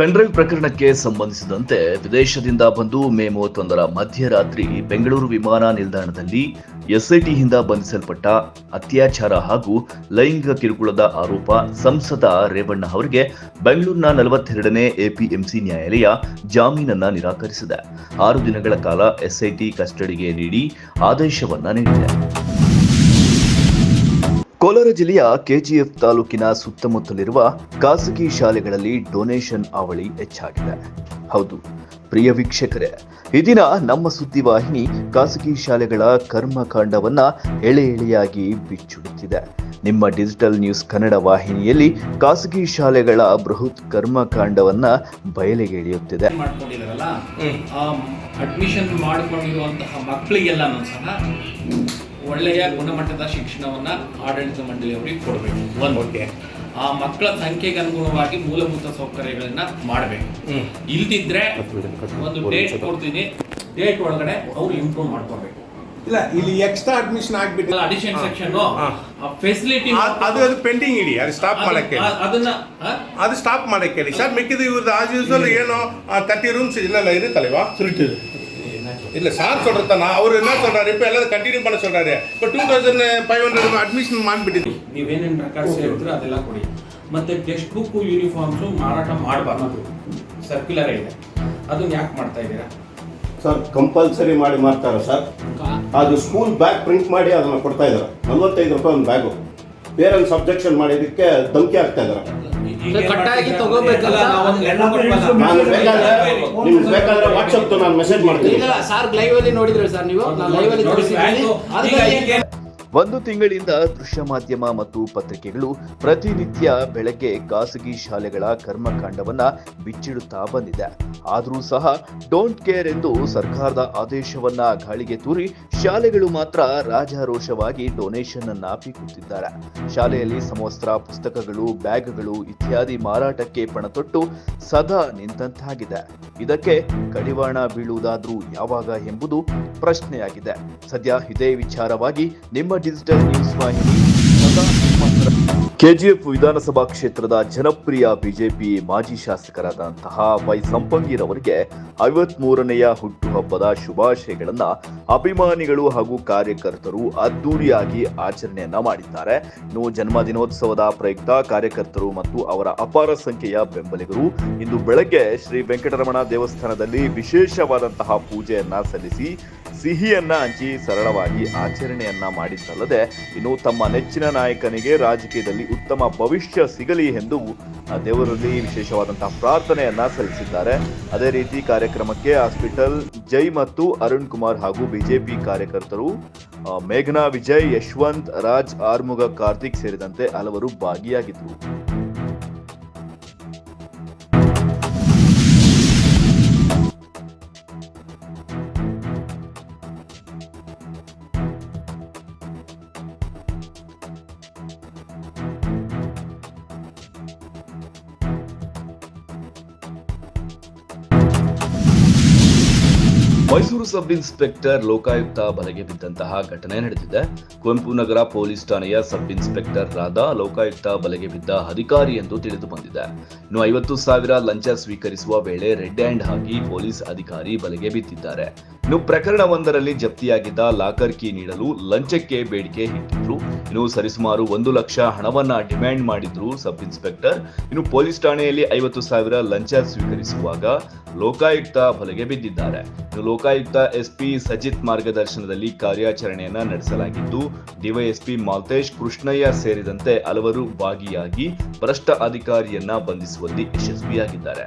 Pen drive ಪ್ರಕರಣಕ್ಕೆ ಸಂಬಂಧಿಸಿದಂತೆ ವಿದೇಶದಿಂದ ಬಂದು ಮೇ 31ರ ಮಧ್ಯರಾತ್ರಿ ಬೆಂಗಳೂರು ವಿಮಾನ ನಿಲ್ದಾಣದಲ್ಲಿ ಎಸ್ಐಟಿಯಿಂದ ಬಂಧಿಸಲ್ಪಟ್ಟ ಅತ್ಯಾಚಾರ ಹಾಗೂ ಲೈಂಗಿಕ ಕಿರುಕುಳದ ಆರೋಪ ಸಂಸದ ರೇವಣ್ಣ ಅವರಿಗೆ ಬೆಂಗಳೂರಿನ 42ನೇ ಎಪಿಎಂಸಿ ನ್ಯಾಯಾಲಯ ಜಾಮೀನನ್ನ ನಿರಾಕರಿಸಿದೆ. 6 ದಿನಗಳ ಕಾಲ ಎಸ್ಐಟಿ ಕಸ್ಟಡಿಗೆ ನೀಡಿ ಆದೇಶವನ್ನ ನೀಡಿದೆ. ಕೋಲಾರ ಜಿಲ್ಲೆಯ ಕೆಜಿಎಫ್ ತಾಲೂಕಿನ ಸುತ್ತಮುತ್ತಲಿರುವ ಖಾಸಗಿ ಶಾಲೆಗಳಲ್ಲಿ ಡೊನೇಷನ್ ಅವಳಿ ಹೆಚ್ಚಾಗಿದೆ. ಹೌದು ಪ್ರಿಯ ವೀಕ್ಷಕರೇ, ಈ ದಿನ ನಮ್ಮ ಸುದ್ದಿವಾಹಿನಿ ಖಾಸಗಿ ಶಾಲೆಗಳ ಕರ್ಮಕಾಂಡವನ್ನ ಎಳೆ ಎಳೆಯಾಗಿ ಬಿಚ್ಚುಡುತ್ತಿದೆ. ನಿಮ್ಮ ಡಿಜಿಟಲ್ ನ್ಯೂಸ್ ಕನ್ನಡ ವಾಹಿನಿಯಲ್ಲಿ ಖಾಸಗಿ ಶಾಲೆಗಳ ಬೃಹತ್ ಕರ್ಮಕಾಂಡವನ್ನ ಬಯಲಿಗೆ ಎಳೆಯುತ್ತಿದೆ. ಅಡ್ಮಿಷನ್ ಮಾಡಿಕೊಂಡಿರುವಂತಹ ಮಕ್ಕಳಿಗೆಲ್ಲ ಸಹ ಒಳ್ಳೆಯ ಗುಣಮಟ್ಟದ ಶಿಕ್ಷಣವನ್ನು ಆಡಳಿತ ಮಂಡಳಿಯವರಿಗೆ ಕೊಡಬೇಕು. ಒಂದು ಆ ಮಕ್ಕಳ ಸಂಖ್ಯೆಗೆ ಅನುಗುಣವಾಗಿ ಮೂಲಭೂತ ಸೌಕರ್ಯಗಳನ್ನ ಮಾಡಬೇಕು. ಇಲ್ದಿದ್ರೆ ಒಂದು ಡೇಟ್ ಕೊಡ್ತೀನಿ, ಡೇಟ್ ಒಳಗಡೆ ಅವ್ರು ಇಂಪ್ರೂವ್ ಮಾಡ್ಕೋಬೇಕು. ಇಲ್ಲ, ಇಲ್ಲಿ ಎಕ್ಸ್ಟ್ರಾ ಅಡ್ಮಿಷನ್ ಆಗ್ಬಿಟ್ಟಿಲ್ಲ. ಅಡಿಷನ್ ಸೆಕ್ಷನ್ ಫೆಸಿಲಿಟಿ ಅದು ಪೆಂಡಿಂಗ್ ಇಡಿ, ಅದು ಸ್ಟಾಪ್ ಮಾಡಕ್ಕೆ ಅದು ಸ್ಟಾಪ್ ಮಾಡಕ್ಕೆ ಹೇಳಿ ಸರ್. ಮಿಕ್ಕಿದ ಇವ್ರದ್ದು ಆಸ್ ಯೂಸ್ವಲ್ ಏನೋ 30 ರೂಮ್ಸ್ ಇಲ್ಲ ಇರುತ್ತಲ್ವಾ இல்ல சார் சொல்றதா அவர் என்ன சொல்றாரு, இப்ப எல்லாரும் கண்டினியூ பண்ண சொல்றாரு. இப்ப 2500 ಅಡ್ಮಿಷನ್ ಮಾಡಿಬಿಟ್ಟಿದ್ವಿ. ನೀವೇನೇನು ರೆಕಾರ್ಡ್ಸ್ ಹೇಳ್ತೀರೋ ಅದೆಲ್ಲ ಕೊಡಿ. ಮತ್ತೆ ಟೆಕ್ಸ್ಟ್ ಬುಕ್ ಯೂನಿಫಾರ್ಮ್ಸ್ ಮಾರಾಟ ಮಾಡಬಾರ್ದು, ಸರ್ಕ್ಯುಲರ್ ಇದೆ. ಅದನ್ನ ಯಾಕೆ ಮಾಡ್ತಾ ಇದ್ದೀರಾ ಸರ್? ಕಂಪಲ್ಸರಿ ಮಾಡಿ ಮಾಡ್ತಾರೆ ಸರ್. ಅದು ಸ್ಕೂಲ್ ಬ್ಯಾಗ್ ಪ್ರಿಂಟ್ ಮಾಡಿ ಅದನ್ನ ಕೊಡ್ತಾ ಇದ್ದಾರೆ. 45 ರೂಪಾಯಿ ಒಂದು ಬ್ಯಾಗು. ಪೇರೆಂಟ್ಸ್ ಅಬ್ಜೆಕ್ಷನ್ ಮಾಡಿದಕ್ಕೆ ಧಮಕಿ ಆಗ್ತಾ ಇದ್ದಾರೆ. ಕಟ್ಟಾಗಿ ತಗೋಬೇಕಲ್ಲ, ನಾನು ಬೇಕಾದ್ರೆ ವಾಟ್ಸಪ್ ನಾನು ಮೆಸೇಜ್ ಮಾಡ್ತೀನಿ ಸರ್. ಲೈವ್ ಅಲ್ಲಿ ನೋಡಿದ್ರೆ ಸರ್ ನೀವು ಲೈವ್ ಅಲ್ಲಿ ತೋರಿಸಿದ್ದೀನಿ. ಒಂದು ತಿಂಗಳಿಂದ ದೃಶ್ಯ ಮಾಧ್ಯಮ ಮತ್ತು ಪತ್ರಿಕೆಗಳು ಪ್ರತಿನಿತ್ಯ ಬೆಳಗ್ಗೆ ಖಾಸಗಿ ಶಾಲೆಗಳ ಕರ್ಮಕಾಂಡವನ್ನ ಬಿಚ್ಚಿಡುತ್ತಾ ಬಂದಿದೆ. ಆದರೂ ಸಹ ಡೋಂಟ್ ಕೇರ್ ಎಂದು ಸರ್ಕಾರದ ಆದೇಶವನ್ನ ಗಾಳಿಗೆ ತೂರಿ ಶಾಲೆಗಳು ಮಾತ್ರ ರಾಜಾರೋಷವಾಗಿ ಡೊನೇಷನ್ ಅನ್ನ ಪೀಕುತ್ತಿದ್ದಾರೆ. ಶಾಲೆಯಲ್ಲಿ ಸಮವಸ್ತ್ರ, ಪುಸ್ತಕಗಳು, ಬ್ಯಾಗ್ಗಳು ಇತ್ಯಾದಿ ಮಾರಾಟಕ್ಕೆ ಪಣತೊಟ್ಟು ಸದಾ ನಿಂತಂತಾಗಿದೆ. ಇದಕ್ಕೆ ಕಡಿವಾಣ ಬೀಳುವುದಾದ್ರೂ ಯಾವಾಗ ಎಂಬುದು ಪ್ರಶ್ನೆಯಾಗಿದೆ. ಸದ್ಯ ಇದೇ ವಿಚಾರವಾಗಿ ನಿಮ್ಮ ಡಿಜಿಟಲ್ ನ್ಯೂಸ್ ವಾಹಿನಿ ಕೆಜಿಎಫ್ ವಿಧಾನಸಭಾ ಕ್ಷೇತ್ರದ ಜನಪ್ರಿಯ ಬಿಜೆಪಿ ಮಾಜಿ ಶಾಸಕರಾದಂತಹ ವೈ ಸಂಪಂಗಿರವರಿಗೆ 53ನೆಯ ಹುಟ್ಟುಹಬ್ಬದ ಶುಭಾಶಯಗಳನ್ನ ಅಭಿಮಾನಿಗಳು ಹಾಗೂ ಕಾರ್ಯಕರ್ತರು ಅದ್ದೂರಿಯಾಗಿ ಆಚರಣೆಯನ್ನ ಮಾಡಿದ್ದಾರೆ. ಇನ್ನು ಜನ್ಮದಿನೋತ್ಸವದ ಪ್ರಯುಕ್ತ ಕಾರ್ಯಕರ್ತರು ಮತ್ತು ಅವರ ಅಪಾರ ಸಂಖ್ಯೆಯ ಬೆಂಬಲಿಗರು ಇಂದು ಬೆಳಗ್ಗೆ ಶ್ರೀ ವೆಂಕಟರಮಣ ದೇವಸ್ಥಾನದಲ್ಲಿ ವಿಶೇಷವಾದಂತಹ ಪೂಜೆಯನ್ನ ಸಲ್ಲಿಸಿ ಸಿಹಿಯನ್ನ ಹಂಚಿ ಸರಳವಾಗಿ ಆಚರಣೆಯನ್ನ ಮಾಡಿದ್ದಲ್ಲದೆ ಇನ್ನು ತಮ್ಮ ನೆಚ್ಚಿನ ನಾಯಕನಿಗೆ ರಾಜಕೀಯದಲ್ಲಿ ಉತ್ತಮ ಭವಿಷ್ಯ ಸಿಗಲಿ ಎಂದು ದೇವರಲ್ಲಿ ವಿಶೇಷವಾದಂತಹ ಪ್ರಾರ್ಥನೆಯನ್ನ ಸಲ್ಲಿಸಿದ್ದಾರೆ. ಅದೇ ರೀತಿ ಕಾರ್ಯಕ್ರಮಕ್ಕೆ ಹಾಸ್ಪಿಟಲ್ ಜೈ ಮತ್ತು ಅರುಣ್ ಕುಮಾರ್ ಹಾಗೂ ಬಿಜೆಪಿ ಕಾರ್ಯಕರ್ತರು ಮೇಘನಾ ವಿಜಯ್, ಯಶವಂತ್, ರಾಜ್, ಆರ್ಮುಗ, ಕಾರ್ತಿಕ್ ಸೇರಿದಂತೆ ಹಲವರು ಭಾಗಿಯಾಗಿದ್ದರು. ಮೈಸೂರು ಸಬ್ ಇನ್ಸ್ಪೆಕ್ಟರ್ ಲೋಕಾಯುಕ್ತ ಬಲೆಗೆ ಬಿದ್ದಂತಹ ಘಟನೆ ನಡೆದಿದೆ. ಕುವೆಂಪು ನಗರ ಪೊಲೀಸ್ ಠಾಣೆಯ ಸಬ್ ಇನ್ಸ್ಪೆಕ್ಟರ್ ರಾದ ಲೋಕಾಯುಕ್ತ ಬಲೆಗೆ ಬಿದ್ದ ಅಧಿಕಾರಿ ಎಂದು ತಿಳಿದು ಬಂದಿದೆ. ಇನ್ನು 50,000 ಲಂಚ ಸ್ವೀಕರಿಸುವ ವೇಳೆ ರೆಡ್ ಹ್ಯಾಂಡ್ ಆಗಿ ಪೊಲೀಸ್ ಅಧಿಕಾರಿ ಬಲೆಗೆ ಬಿದ್ದಿದ್ದಾರೆ. ಇನ್ನು ಪ್ರಕರಣವೊಂದರಲ್ಲಿ ಜಪ್ತಿಯಾಗಿದ್ದ ಲಾಕರ್ ಕೀ ನೀಡಲು ಲಂಚಕ್ಕೆ ಬೇಡಿಕೆ ಇಟ್ಟಿದ್ರು. ಇನ್ನು ಸರಿಸುಮಾರು 1 ಲಕ್ಷ ಹಣವನ್ನ ಡಿಮ್ಯಾಂಡ್ ಮಾಡಿದ್ರು ಸಬ್ ಇನ್ಸ್ಪೆಕ್ಟರ್. ಇನ್ನು ಪೊಲೀಸ್ ಠಾಣೆಯಲ್ಲಿ 50,000 ಲಂಚ ಸ್ವೀಕರಿಸುವಾಗ ಲೋಕಾಯುಕ್ತ ಬಲೆಗೆ ಬಿದ್ದಿದ್ದಾರೆ. ಇನ್ನು ಲೋಕಾಯುಕ್ತ ಎಸ್ಪಿ ಸಜಿತ್ ಮಾರ್ಗದರ್ಶನದಲ್ಲಿ ಕಾರ್ಯಾಚರಣೆಯನ್ನ ನಡೆಸಲಾಗಿದ್ದು ಡಿವೈಎಸ್ಪಿ ಮಾಲ್ತೇಶ್, ಕೃಷ್ಣಯ್ಯ ಸೇರಿದಂತೆ ಹಲವರು ಭಾಗಿಯಾಗಿ ಭ್ರಷ್ಟ ಅಧಿಕಾರಿಯನ್ನ ಬಂಧಿಸುವಲ್ಲಿ ಯಶಸ್ವಿಯಾಗಿದ್ದಾರೆ.